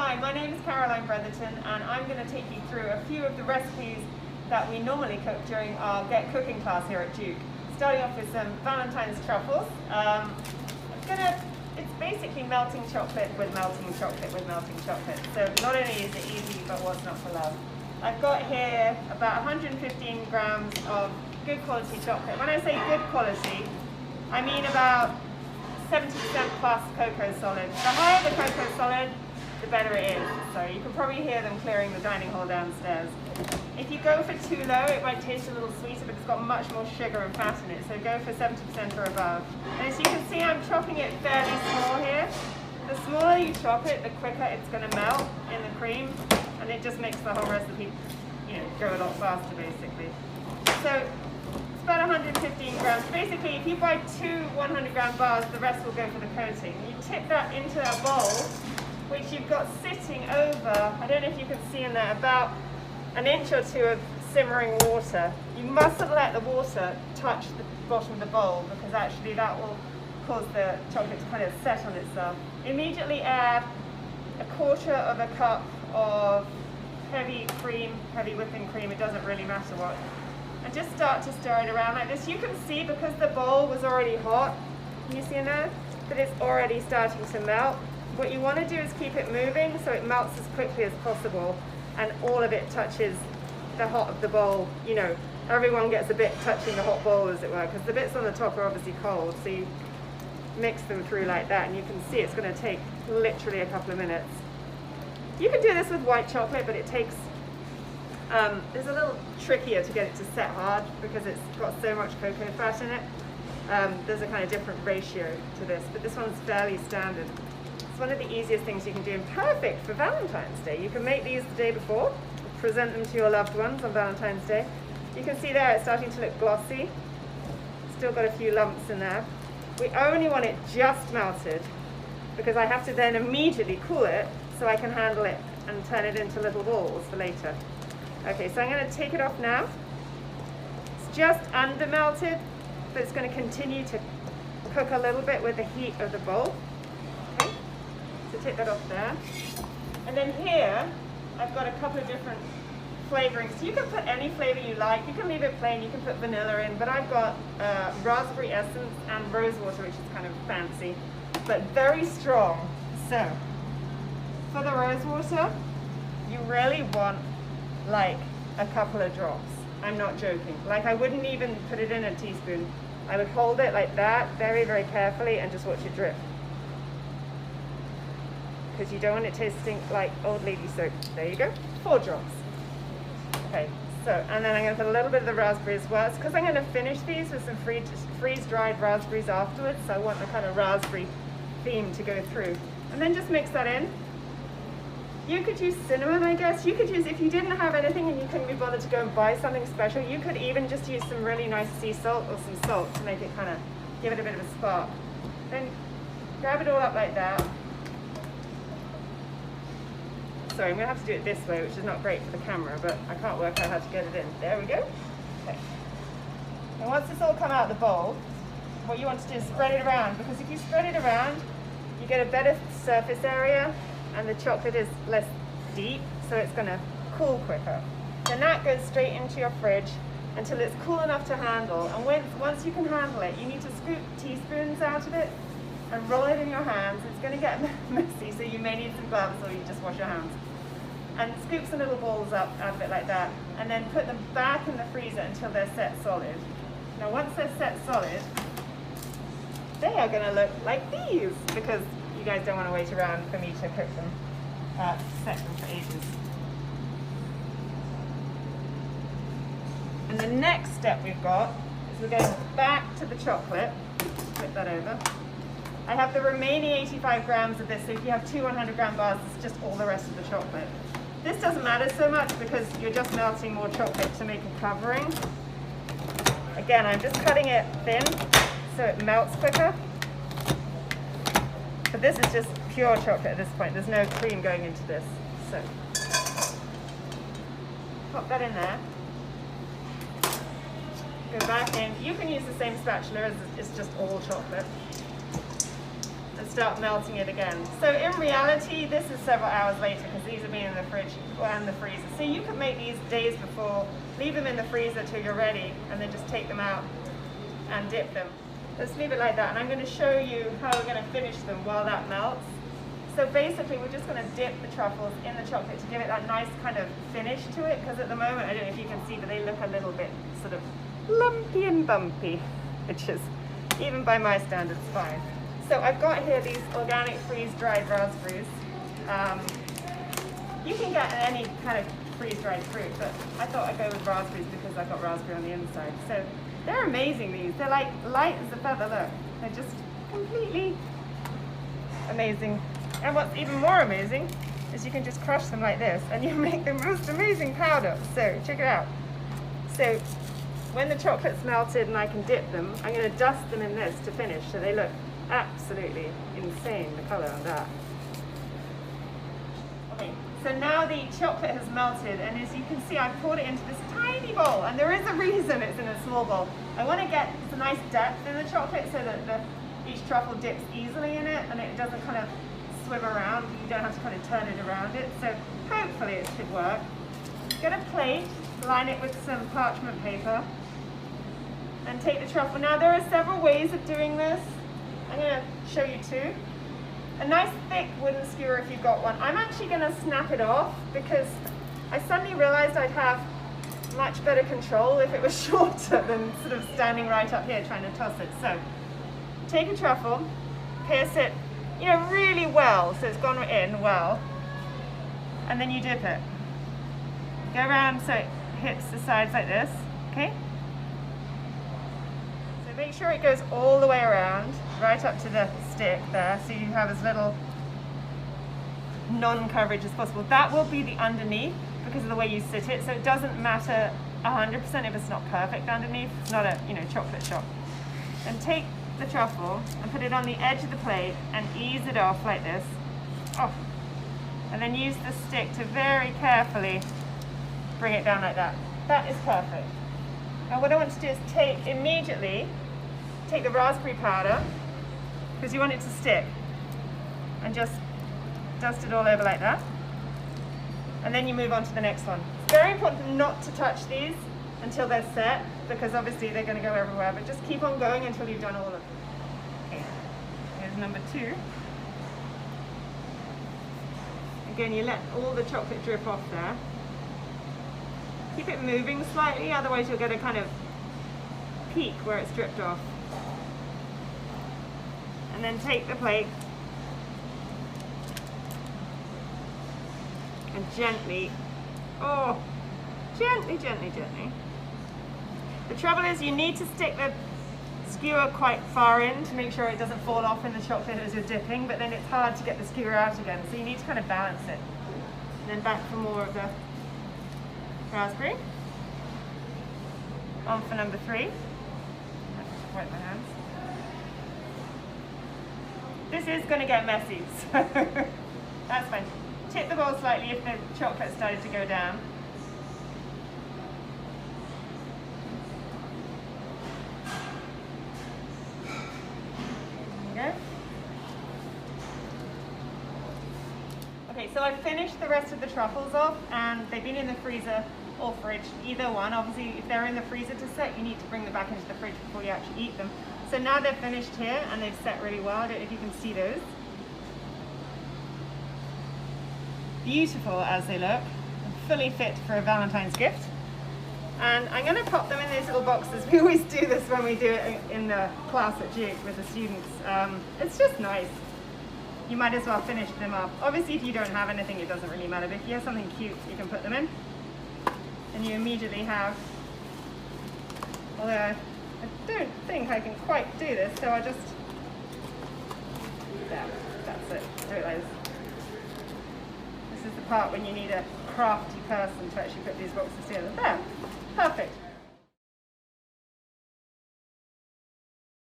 Hi, my name is Caroline Bretherton, and I'm going to take you through a few of the recipes that we normally cook during our Get Cooking class here at Duke. Starting off with some Valentine's truffles. It's basically melting chocolate with melting chocolate with melting chocolate. So not only is it easy, but what's not to love. I've got here about 115 grams of good quality chocolate. When I say good quality, I mean about 70% plus cocoa solid. The higher the cocoa solid, the better it is. So you can probably hear them clearing the dining hall downstairs. If you go for too low, it might taste a little sweeter, but it's got much more sugar and fat in it. So go for 70% or above. And as you can see, I'm chopping it fairly small here. The smaller you chop it, the quicker it's going to melt in the cream, and it just makes the whole recipe, go a lot faster basically. So it's about 115 grams. Basically, if you buy two 100-gram bars, the rest will go for the coating. You tip that into a bowl, which you've got sitting over, I don't know if you can see in there, about an inch or two of simmering water. You mustn't let the water touch the bottom of the bowl, because actually that will cause the chocolate to kind of set on itself. Immediately add a quarter of a cup of heavy whipping cream, it doesn't really matter what. And just start to stir it around like this. You can see, because the bowl was already hot, can you see in there, that it's already starting to melt. What you want to do is keep it moving so it melts as quickly as possible and all of it touches the hot of the bowl. Everyone gets a bit touching the hot bowl, as it were, because the bits on the top are obviously cold, so you mix them through like that, and you can see it's going to take literally a couple of minutes. You can do this with white chocolate, but it takes it's a little trickier to get it to set hard because it's got so much cocoa fat in it. There's a kind of different ratio to this, but this one's fairly standard. It's one of the easiest things you can do, and perfect for Valentine's Day. You can make these the day before, present them to your loved ones on Valentine's Day. You can see there it's starting to look glossy. Still got a few lumps in there. We only want it just melted because I have to then immediately cool it so I can handle it and turn it into little balls for later. Okay, so I'm going to take it off now. It's just under melted, but it's going to continue to cook a little bit with the heat of the bowl. Okay, so take that off there. And then here, I've got a couple of different flavorings. You can put any flavor you like. You can leave it plain, you can put vanilla in, but I've got raspberry essence and rose water, which is kind of fancy, but very strong. So, for the rose water, you really want like a couple of drops. I'm not joking. Like, I wouldn't even put it in a teaspoon. I would hold it like that very, very carefully and just watch it drip. Because you don't want it tasting like old lady soap. There you go. 4 drops. Okay, so, and then I'm going to put a little bit of the raspberry as well. It's because I'm going to finish these with some freeze-dried raspberries afterwards, so I want the kind of raspberry theme to go through. And then just mix that in. You could use cinnamon, I guess. You could use, if you didn't have anything and you couldn't be bothered to go and buy something special, you could even just use some really nice sea salt or some salt to make it kind of, give it a bit of a spark. Then grab it all up like that. Sorry, I'm going to have to do it this way, which is not great for the camera, but I can't work out how to get it in. There we go. Okay. And once it's all come out of the bowl, what you want to do is spread it around, because if you spread it around, you get a better surface area, and the chocolate is less deep, so it's going to cool quicker. Then that goes straight into your fridge until it's cool enough to handle. And once you can handle it, you need to scoop teaspoons out of it and roll it in your hands. It's going to get messy, so you may need some gloves, or you just wash your hands. And scoop some little balls up out of it like that, and then put them back in the freezer until they're set solid. Now once they're set solid, they are going to look like these, because you guys don't want to wait around for me to cook them, set them for ages. And the next step we've got is we're going back to the chocolate. Flip that over. I have the remaining 85 grams of this, so if you have two 100-gram bars, it's just all the rest of the chocolate. This doesn't matter so much because you're just melting more chocolate to make a covering. Again, I'm just cutting it thin so it melts quicker. But this is just pure chocolate at this point. There's no cream going into this. So, pop that in there. Go back in. You can use the same spatula as it's just all chocolate. And start melting it again. So in reality, this is several hours later because these have been in the fridge and the freezer. So you could make these days before, leave them in the freezer till you're ready, and then just take them out and dip them. Let's leave it like that, and I'm going to show you how we're going to finish them while that melts. So basically, we're just going to dip the truffles in the chocolate to give it that nice kind of finish to it, because at the moment, I don't know if you can see, but they look a little bit sort of lumpy and bumpy, which is, even by my standards, fine. So I've got here these organic freeze-dried raspberries. You can get any kind of freeze-dried fruit, but I thought I'd go with raspberries because I've got raspberry on the inside. So they're amazing, these. They're like light as a feather, look. They're just completely amazing. And what's even more amazing is you can just crush them like this and you make the most amazing powder. So check it out. So when the chocolate's melted and I can dip them, I'm going to dust them in this to finish so they look absolutely insane, the colour on that. Okay, so now the chocolate has melted, and as you can see, I've poured it into this tiny bowl, and there is a reason it's in a small bowl. I want to get some nice depth in the chocolate so that each truffle dips easily in it and it doesn't kind of swim around. You don't have to kind of turn it around it, so hopefully it should work. Get a plate, line it with some parchment paper, and take the truffle. Now there are several ways of doing this. I'm going to show you two. A nice thick wooden skewer if you've got one. I'm actually going to snap it off because I suddenly realized I'd have much better control if it was shorter than sort of standing right up here trying to toss it. So take a truffle, pierce it, you know, really well so it's gone in well, and then you dip it. Go around so it hits the sides like this, okay? So make sure it goes all the way around, right up to the stick there, so you have as little non-coverage as possible. That will be the underneath because of the way you sit it, so it doesn't matter 100% if it's not perfect underneath. It's not a, you know, chocolate shop. And take the truffle and put it on the edge of the plate and ease it off like this. Oh. And then use the stick to very carefully bring it down like that. That is perfect. Now what I want to do is immediately take the raspberry powder, because you want it to stick, and just dust it all over like that. And then you move on to the next one. It's very important not to touch these until they're set, because obviously they're going to go everywhere, but just keep on going until you've done all of them. Okay, here's number 2. Again, you let all the chocolate drip off there. Keep it moving slightly, otherwise you'll get a kind of peak where it's dripped off. And then take the plate and gently, oh, gently. The trouble is you need to stick the skewer quite far in to make sure it doesn't fall off in the chocolate as you're dipping, but then it's hard to get the skewer out again, so you need to kind of balance it. And then back for more of the raspberry. On for number 3. Wipe my hands. This is going to get messy, so that's fine. Tip the bowl slightly if the chocolate started to go down. There you go. Okay, so I've finished the rest of the truffles off, and they've been in the freezer or fridge, either one. Obviously, if they're in the freezer to set, you need to bring them back into the fridge before you actually eat them. So now they're finished here, and they've set really well. I don't know if you can see those. Beautiful as they look, and fully fit for a Valentine's gift. And I'm going to pop them in these little boxes. We always do this when we do it in the class at GH with the students. It's just nice. You might as well finish them up. Obviously, if you don't have anything, it doesn't really matter. But if you have something cute, you can put them in. And you immediately have, although I don't think I can quite do this, so I'll just, there, that's it, do it like this. This is the part when you need a crafty person to actually put these boxes together. There, perfect.